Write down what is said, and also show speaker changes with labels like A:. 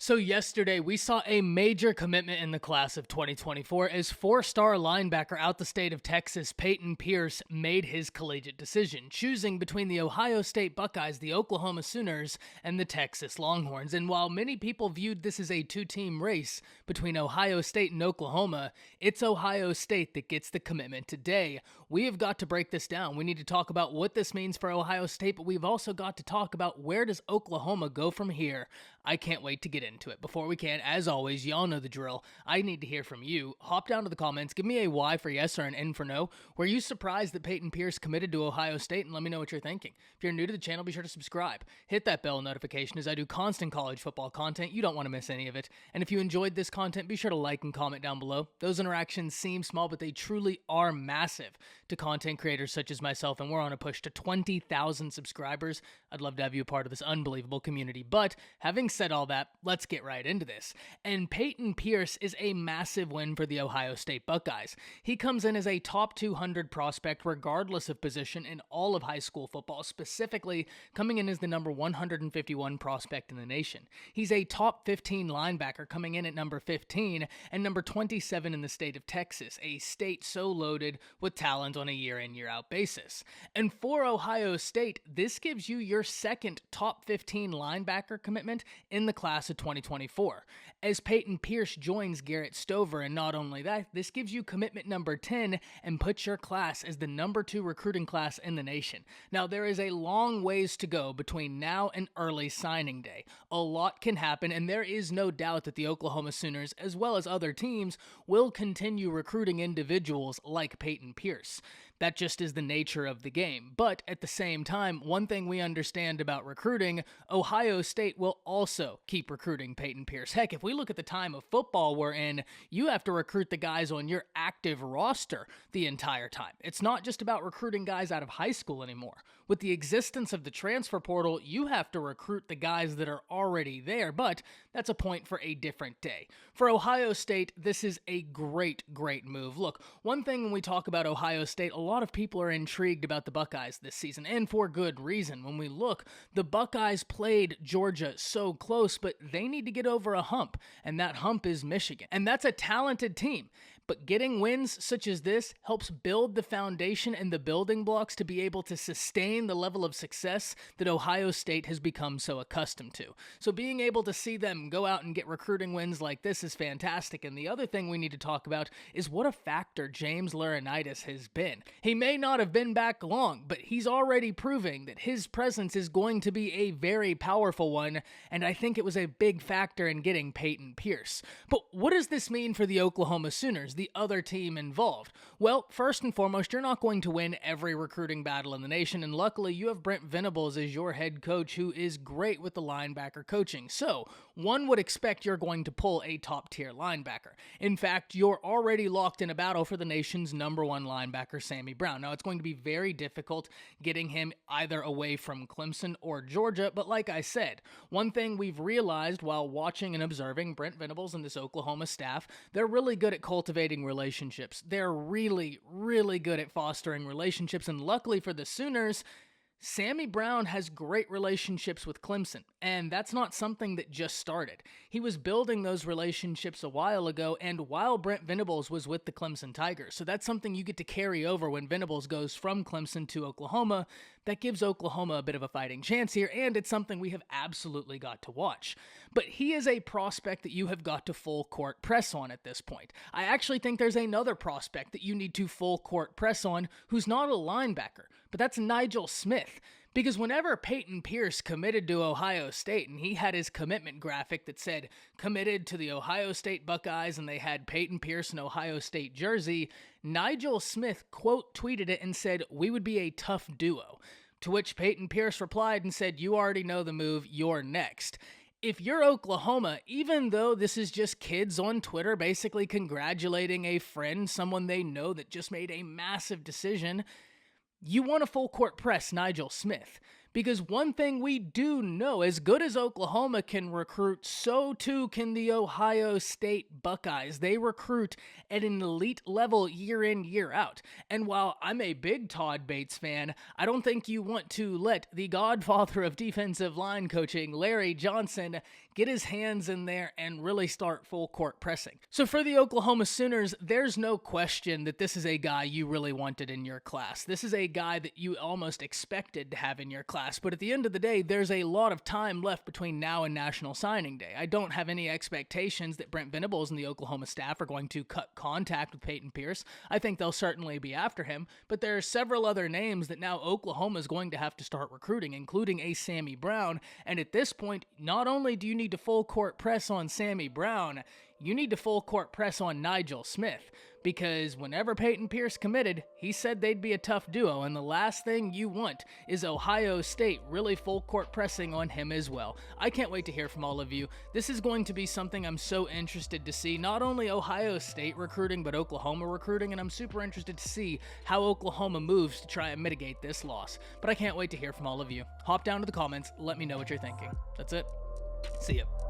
A: So yesterday, we saw a major commitment in the class of 2024 as four-star linebacker out the state of Texas, Peyton Pierce, made his collegiate decision, choosing between the Ohio State Buckeyes, the Oklahoma Sooners, and the Texas Longhorns. And while many people viewed this as a two-team race between Ohio State and Oklahoma, it's Ohio State that gets the commitment today. We have got to break this down. We need to talk about what this means for Ohio State, but we've also got to talk about where does Oklahoma go from here. I can't wait to get into it. Before we can, as always, y'all know the drill. I need to hear from you. Hop down to the comments. Give me a Y for yes or an N for no. Were you surprised that Peyton Pierce committed to Ohio State? And let me know what you're thinking. If you're new to the channel, be sure to subscribe. Hit that bell notification as I do constant college football content. You don't want to miss any of it. And if you enjoyed this content, be sure to like and comment down below. Those interactions seem small, but they truly are massive to content creators such as myself, and we're on a push to 20,000 subscribers. I'd love to have you a part of this unbelievable community. But having said all that, let's get right into this. And Peyton Pierce is a massive win for the Ohio State Buckeyes. He comes in as a top 200 prospect regardless of position in all of high school football, specifically coming in as the number 151 prospect in the nation. He's a top 15 linebacker coming in at number 15 and number 27 in the state of Texas, a state so loaded with talent on a year-in, year-out basis. And for Ohio State, this gives you your second top 15 linebacker commitment in the class of 2024, as Peyton Pierce joins Garrett Stover. And not only that, this gives you commitment number 10 and puts your class as the number 2 recruiting class in the nation. Now, there is a long ways to go between now and early signing day. A lot can happen, and there is no doubt that the Oklahoma Sooners, as well as other teams, will continue recruiting individuals like Peyton Pierce. That just is the nature of the game. But at the same time, one thing we understand about recruiting, Ohio State will also keep recruiting Peyton Pierce. Heck, if we look at the time of football we're in, you have to recruit the guys on your active roster the entire time. It's not just about recruiting guys out of high school anymore. With the existence of the transfer portal, you have to recruit the guys that are already there, but that's a point for a different day. For Ohio State, this is a great move. Look, one thing when we talk about Ohio State, a lot of people are intrigued about the Buckeyes this season, and for good reason. When we look, the Buckeyes played Georgia so close, but they need to get over a hump, and that hump is Michigan. And that's a talented team. But getting wins such as this helps build the foundation and the building blocks to be able to sustain the level of success that Ohio State has become so accustomed to. So being able to see them go out and get recruiting wins like this is fantastic. And the other thing we need to talk about is what a factor James Laurinaitis has been. He may not have been back long, but he's already proving that his presence is going to be a very powerful one, and I think it was a big factor in getting Peyton Pierce. But what does this mean for the Oklahoma Sooners, the other team involved? Well, first and foremost, you're not going to win every recruiting battle in the nation, and luckily you have Brent Venables as your head coach, who is great with the linebacker coaching. So one would expect you're going to pull a top-tier linebacker. In fact, you're already locked in a battle for the nation's number 1 linebacker, Sammy Brown. Now, it's going to be very difficult getting him either away from Clemson or Georgia, but like I said, one thing we've realized while watching and observing Brent Venables and this Oklahoma staff, they're really good at cultivating relationships. They're really good at fostering relationships, and luckily for the Sooners, Sammy Brown has great relationships with Clemson, and that's not something that just started. He was building those relationships a while ago, and while Brent Venables was with the Clemson Tigers. So that's something you get to carry over when Venables goes from Clemson to Oklahoma. That gives Oklahoma a bit of a fighting chance here, and it's something we have absolutely got to watch. But he is a prospect that you have got to full court press on at this point. I actually think there's another prospect that you need to full court press on who's not a linebacker, but that's Nigel Smith. Because whenever Peyton Pierce committed to Ohio State and he had his commitment graphic that said committed to the Ohio State Buckeyes and they had Peyton Pierce in Ohio State jersey, Nigel Smith quote tweeted it and said, "We would be a tough duo." To which Peyton Pierce replied and said, "You already know the move, you're next." If you're Oklahoma, even though this is just kids on Twitter basically congratulating a friend, someone they know that just made a massive decision, you want to full court press Nigel Smith, Because one thing we do know, as good as Oklahoma can recruit, so too can the Ohio State Buckeyes. They recruit at an elite level year in, year out. And while I'm a big Todd Bates fan, I don't think you want to let the godfather of defensive line coaching, Larry Johnson, get his hands in there and really start full court pressing. So for the Oklahoma Sooners, there's no question that this is a guy you really wanted in your class. This is a guy that you almost expected to have in your class. But at the end of the day, there's a lot of time left between now and National Signing Day. I don't have any expectations that Brent Venables and the Oklahoma staff are going to cut contact with Peyton Pierce. I think they'll certainly be after him, but there are several other names that now Oklahoma is going to have to start recruiting, including a Sammy Brown. And at this point, not only do you need to full court press on Sammy Brown, you need to full court press on Nigel Smith, because whenever Peyton Pierce committed, he said they'd be a tough duo, and the last thing you want is Ohio State really full court pressing on him as well. I can't wait to hear from all of you. This is going to be something I'm so interested to see, not only Ohio State recruiting, but Oklahoma recruiting, and I'm super interested to see how Oklahoma moves to try and mitigate this loss. But I can't wait to hear from all of you. Hop down to the comments, let me know what you're thinking. That's it. See ya.